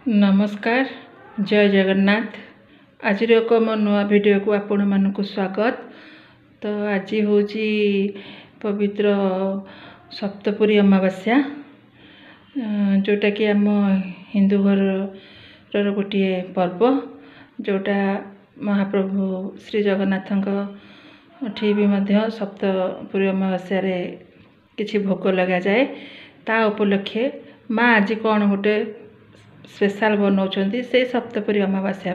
नमस्कार जय जगन्नाथ। आज एक मो नुआ वीडियो को आपण मानक स्वागत। तो आज हूँ पवित्र सप्तपुरी अमावास्या जोटा कि आम हिंदू घर गोटे पर्व जोटा महाप्रभु श्री जगन्नाथ भी सप्तपुरी अमावास्या किसी भोग लगा जाए ता उपलक्षे माँ आज कौन गोटे स्पेशल बनाऊँच से सप्तपुरी अमावास्या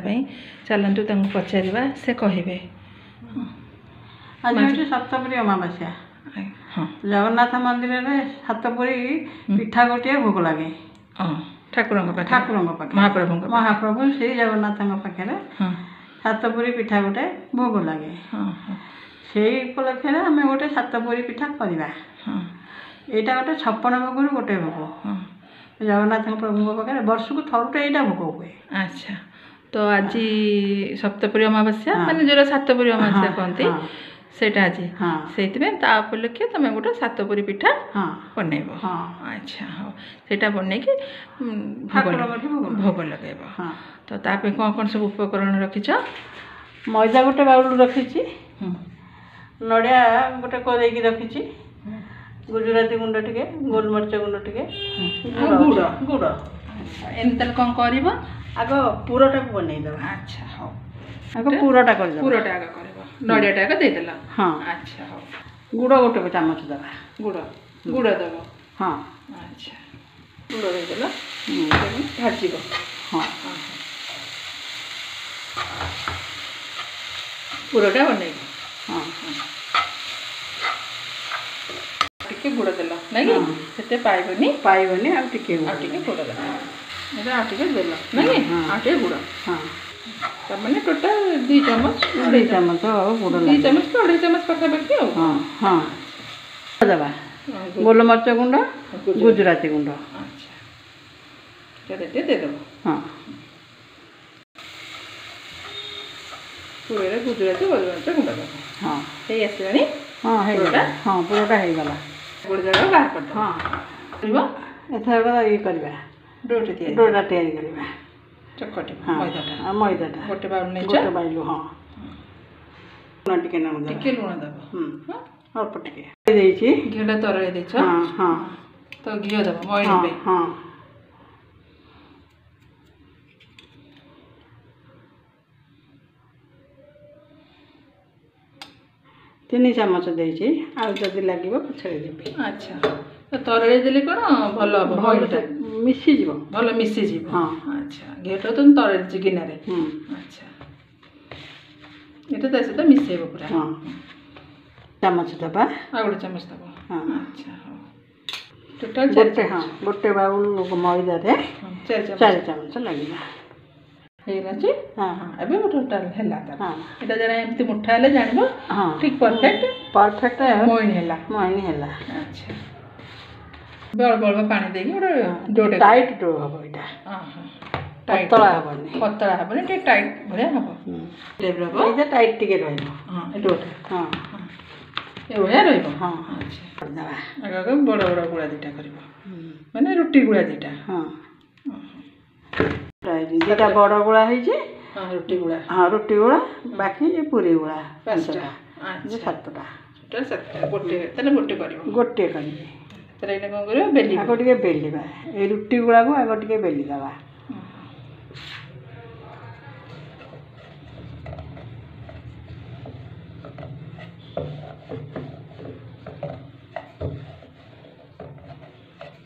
चलतु पचारा से कहे। आज हूँ सप्तपुरी अमावास्या। हाँ जगन्नाथ मंदिर में सप्तपुरी पिठा गोटे भोग लगे ठाकुर महाप्रभु श्री जगन्नाथ पाखे सप्तपुरी पिठा गोटे भोग लगे से उपलक्षे आम गोटे सप्तपुरी पिठा करवा। यहाँ गोटे 56 भोग गोटे भोग जगन्नाथ प्रभु पाखे वर्ष को थरुटे यहाँ भोग हुए। अच्छा तो आज सप्तपुरी अमावास्या माने जो सातपुरी अमावास्या कहते सेटा आज से उपलक्षे तुम गोटे सातपुरी पिठा बनइब। अच्छा हाँ सेटा बनई भोग लगे। तो ताप कौन कौन सब उपकरण रखीच? मैदा गोटे बाउल रखी, नड़िया गोटे करेगी रखी, गुजराती गुंड टे, गोलमरीच गुंड टे, गुड़ गुड़ एमती कौन कर आग पूरटा को बनईद। अच्छा हाँ आग पूरटा कर पूरटा आग कर नड़ियाटा आग देदेल। हाँ अच्छा हाँ गुड़ गोटे चामच दबा गुड़ गुड़ दब। हाँ अच्छा गुड़ देदेल भाजब। हाँ पूरटा बनई। हाँ टिके गुड़ देल ना कि पाइबनी पाइबनी आ टिके गुड़ देल आ देल ना कि गुड़। हाँ तमें टोटाल 2 चम्मच 2 चम्मच गुड़ 2 चम्मच तो 2.5 चम्मच पाखापाखि। हाँ हाँ दबा गोलमरीच गुंड गुजराती गुंड। अच्छा दे देव। हाँ पूरे गुजराती गोलमरीच गुंड देव। हाँ हे आसलानी। हाँ हाँ पूराटा हो गला गोड़ जगह बाहर कर। हाँ एथर ये करवा डोटा तैयारी करवा चकटी मैदाटा मैदाटा गोटे बाउल नहीं गोटे बाइल। हाँ लुण टिके टिके लुण देव अल्प टिके देइछि घीटा तरले देछ। हाँ हाँ तो घी देव मईन पे। हाँ 3 चम्मच देइछि आ जदि लागिबो पछरे देबे। अच्छा तो तरले देले कोन भलो हबो मईनटा मिसी जीवो भलो मिसी जीवो। हाँ अच्छा घीटा तो तरले छि गिनारे। अच्छा एटा त से तो मिसेबो पूरा। हाँ चम्मच दबा आ गोटे चम्मच दबो। हाँ अच्छा हाँ टोटल गोटे हाँ गोटे बाउल मैदा रे 4 चम्मच लागिबा हेला छी। हाँ हाँ एबे टोटल हेला त। हाँ एटा जरा एमती मुठा हेले जानिबो। हाँ ठीक परफेक्ट परफेक्ट मईन हेला मईन हेला। अच्छा बड़ बड़ पानी देगी गोटे डोटे टाइट डो हबो एटा। हां हां पतला हबनी टे टाइट भले हबो टेब रबो एटा टाइट टिके रहइबो। हां ए डोटे। हाँ ए भले रहइबो। हाँ अच्छा दबा आगे बड़ बड़ गुळा दिटा करबो माने रुटी गुळा दिटा। हाँ दिटा बड़ गुळा है जे। हां रुटी गुळा। हाँ रुटी गुळा बाकी ये पूरी गुळा 5टा। अच्छा 7टा टोटल 7टा गोटे तने गोटे करबो गोटे करबे। तरे ने कोन करबो बेली आगो टिके बेलिबा ए रुटी गुळा को आगो टिके बेली दबा।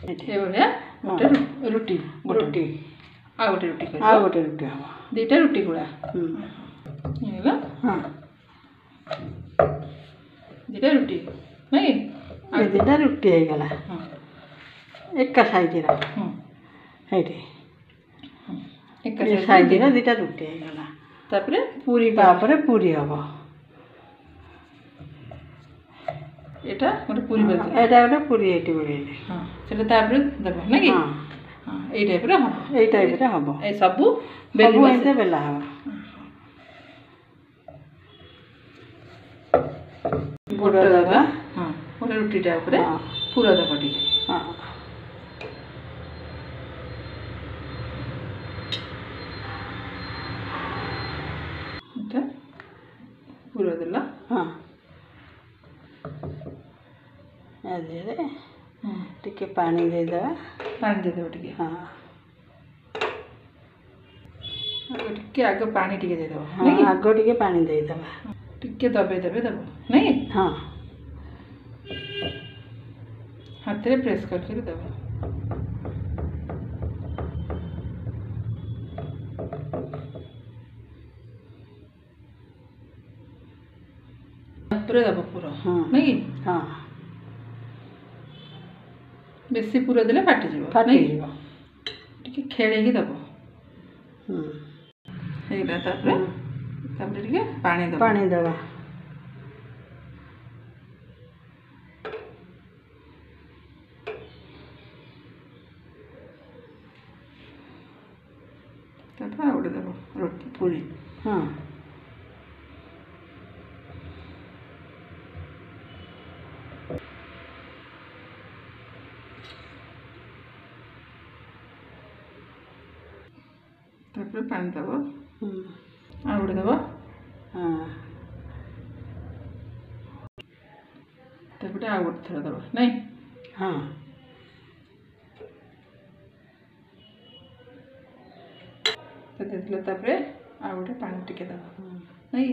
ए भले गोटे रुटी गोटे आ गोटे रुटी करबो आ गोटे रुटी हबो दीटा रुटी गुळा। हेला हाँ दीटा रुटी नहीं ए दीटा रुटी हे गला। हां एक साइज रा हेटे एक साइज रा दीटा रुटी हे गला। तापरे पूरी पूरी हबो एटा गोटे पूरी बेल एटा गोटे पूरी एटी बेले। हां सेटा तापरे देबो ना कि। हाँ हां ए टाइप रे हबो ए टाइप रे हबो ए सबु बेली एते बेला हबो गुड़ दबा। हां गोटे रुटीटा ऊपर पूरा देबो टिके। हाँ ପୁର ଦେଲ ହଁ ଆ ଦେହରେ ଟିକେ ପାଣି ଦେଇଦେବା ପାଣି ଦେଇଦେବ ଟିକେ ହଁ ଟିକେ ଆଗ ପାଣି ଟିକେ ଦେଇଦେବ ହଁ ଆଗ ଟିକେ ପାଣି ଦେଇଦେବା ଟିକେ ଦବେଇ ଦେବେ ଦେବ ନାଇଁ ହଁ ହାତରେ ପ୍ରେସ୍ କରିକି ଦେବ ପୁର ଦେବ ପୁର ନାଇଁ ହଁ ବେଶୀ ପୁର ଦେଲେ ଫାଟିଯିବ ଟିକେ ଖେଳେଇକି ଦେବ ହେଇଗଲା ତାପରେ ଟିକେ ପାଣି ଦେବା ତାପରେ ଆଉ ଗୋଟେ ଦେବ ରୁଟି ପୁରୀ ହଁ ତାପରେ ପାଣି ଦେବ ଆଉ ଗୋଟେ ଦେବ ତାପରେ ଆଉ ଗୋଟେ ଥର ଦେବ ନାଇଁ ହଁ ଦେଇଦେଲେ ତାପରେ ଆଉ ଗୋଟେ ପାଣି ଟିକେ ଦେବ ନାଇଁ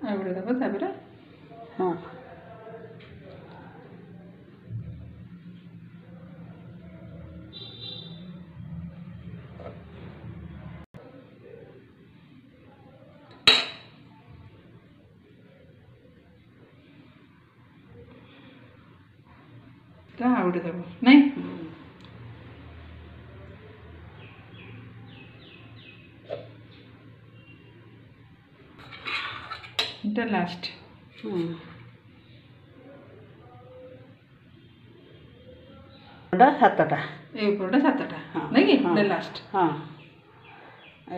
ଆଉ ଗୋଟେ ଦେବ ତାପରେ ହଁ ଆଉ ଗୋଟେ ଦେବ ନାଇଁ এটা লাস্ট সাতটা এই উপরটা সাতটা নাকি এটা লাস্ট হ্যাঁ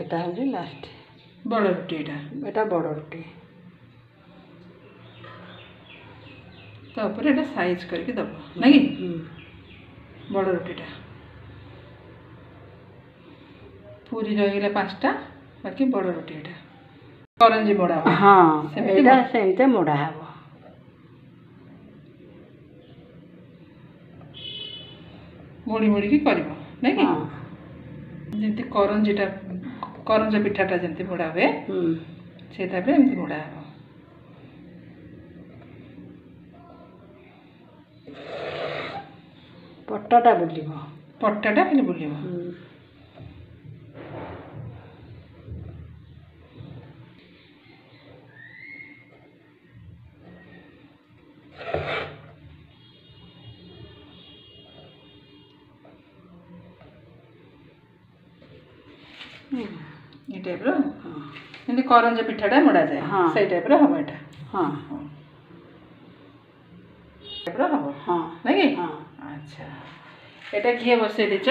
এটা হচ্ছে লাস্ট বড় রুটি এটা বড় রুটি তারপরে এটা সাইজ କରିକି দেব নাকি বড় রুটিটা পুরি রহিলা 5টা বাকি বড় রুটি এটা କରଞ୍ଜି ମୋଡ଼ା ହଁ ଏଇଟା ସେମିତି ମୋଡ଼ା ହେବ ମୋଡ଼ି ମୋଡ଼ିକି କରିବ ନାଇଁ କି ଯେମିତି କରଞ୍ଜ ପିଠାଟା ଯେମିତି ମୋଡ଼ା ହୁଏ ସେଇ ଟାଇପ୍ରେ ଏମିତି ମୋଡ଼ା ହେବ ପଟାଟା ବୁଲିବ ଖାଲି ବୁଲିବ এই টাইପ୍ର ଯେମିତି କରଞ୍ଜ ପିଠାଟା ମୋଡ଼ାଯାଏ ସେଇ ଟାଇପ୍ର ହେବ ଏଇଟା ହଁ ଟାଇପ୍ର ହେବ ନାଇଁ କି ଆଚ୍ଛା এটা ঘিয়ে বসিয়ে দিচ্ছ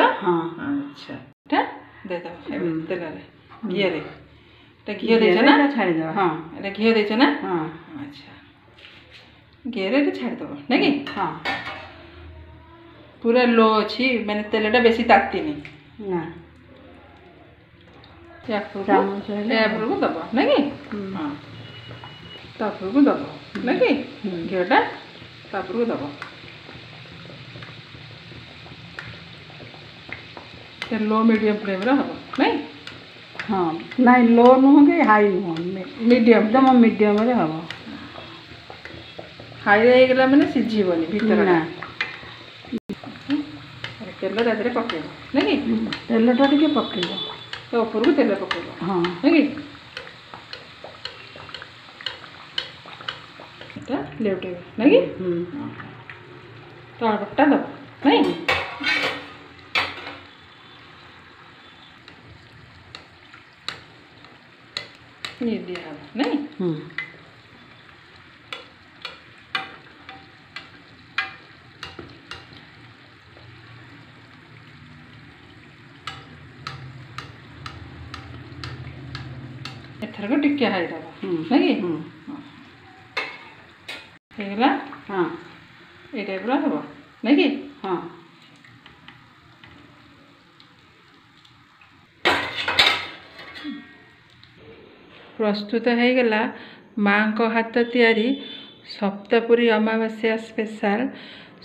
আচ্ছা এটা ଦେଇଦେବ ତେଲରେ ଘିଅରେ এটা ঘিଅ ଦେଇଛ ନା ଛାଡ଼ିଦେବ ହଁ এটা ঘিଅ ଦେଇଛ ନା ଆଚ୍ଛା ଘିଅରେ এটা ଛାଡ଼ିଦେବ ନାଇଁ କି ପୁରା ଲୋ ଅଛି ମାନେ ତେଲଟା ବେଶୀ ତାତିନି ନା ଏହାପରକୁ ଦେବ ନାଇଁ କି ତାପରକୁ ଦେବ ନାଇଁ କି ଘିଅଟା ତାପରକୁ ଦେବ लो मीडियम फ्लेम हम नहीं हाँ नहीं लो नुह कि हाई नुह मीडियम एकदम मीडियम हम हाई होगा मैंने सीझीबनी भीतर ना तेल तादे पकेब नहीं तेलटा टे पकेब तो ऊपर को तेल पकेब हाँ नहीं लेउटेब नहीं तो आगटा दब नहीं ये दिया नहीं एथरक टिके हाई दब नहीं ହେଇଗଲା हाँ এই টাইପ୍ର ହେବ ନାଇଁ କି हाँ ପ୍ରସ୍ତୁତ ହେଇଗଲା ମାଙ୍କ ହାତ ତିଆରି ସପ୍ତପୁରୀ ଅମାବାସ୍ୟା ସ୍ପେଶାଲ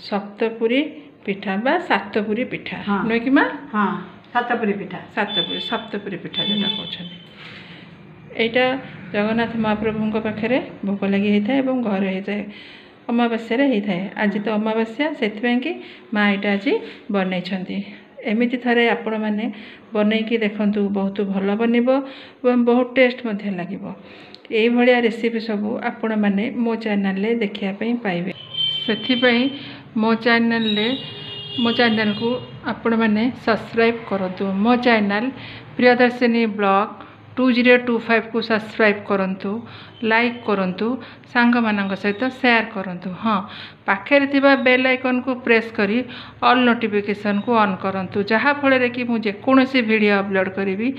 ସପ୍ତପୁରୀ ପିଠା ବା ସାତପୁରୀ ପିଠା ନୁହେଁ କି ମା? ହଁ ସାତପୁରୀ ପିଠା ସପ୍ତପୁରୀ ପିଠା ଯେଉଁଟା କହୁଛନ୍ତି এইটা ଜଗନ୍ନାଥ ମହାପ୍ରଭୁଙ୍କ ପାଖରେ ଭୋଗ ଲାଗି ହେଇଥାଏ ଏବଂ ଘରେ ହେଇଥାଏ ଅମାବାସ୍ୟାରେ ହେଇଥାଏ। ଆଜି ତ ଅମାବାସ୍ୟା ସେଥିପାଇଁ କି ମା ଏଇଟା ଆଜି ବନେଇଛନ୍ତି। ଏମିତି ଥରେ ଆପଣମାନେ ବନେଇକି ଦେଖନ୍ତୁ ବହୁତ ଭଲ ବନିବ ଏବଂ ବହୁତ ଟେଷ୍ଟ ମଧ୍ୟ ଲାଗିବ। ଏଇଭଳିଆ ରେସିପି ସବୁ ଆପଣମାନେ ମୋ ଚ୍ୟାନେଲରେ ଦେଖିବା ପାଇଁ ପାଇବେ। ସେଥିପାଇଁ ମୋ ଚ୍ୟାନେଲକୁ ଆପଣମାନେ ସବସ୍କ୍ରାଇବ୍ କରନ୍ତୁ। ମୋ ଚ୍ୟାନେଲ ପ୍ରିୟଦର୍ଶିନୀ ବ୍ଲଗ 2025 को सब्सक्राइब करंतु, लाइक करंतु, सांगମାନଙ୍କ सहित शेयर करंतु। हाँ पाखे थिबा बेल आइकन को प्रेस करी ऑल नोटिफिकेशन को ऑन करंतु जहाँ फल कि मुझे जेकोसी वीडियो अपलोड करी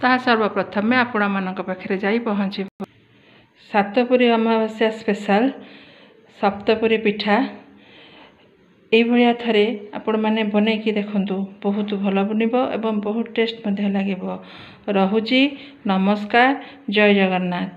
ताहा सर्वप्रथम आपण मानक पाखे जाई पहुँच। सातपुरी अमावास्या स्पेशल सप्तपुरी पिठा এইভাবে থরে আপনার বনাইকি দেখুন বহুত ভালো বনিব এবং বহুত টেস্ট মধ্যে লাগিব। রহুচি নমস্কার, জয় জগন্নাথ।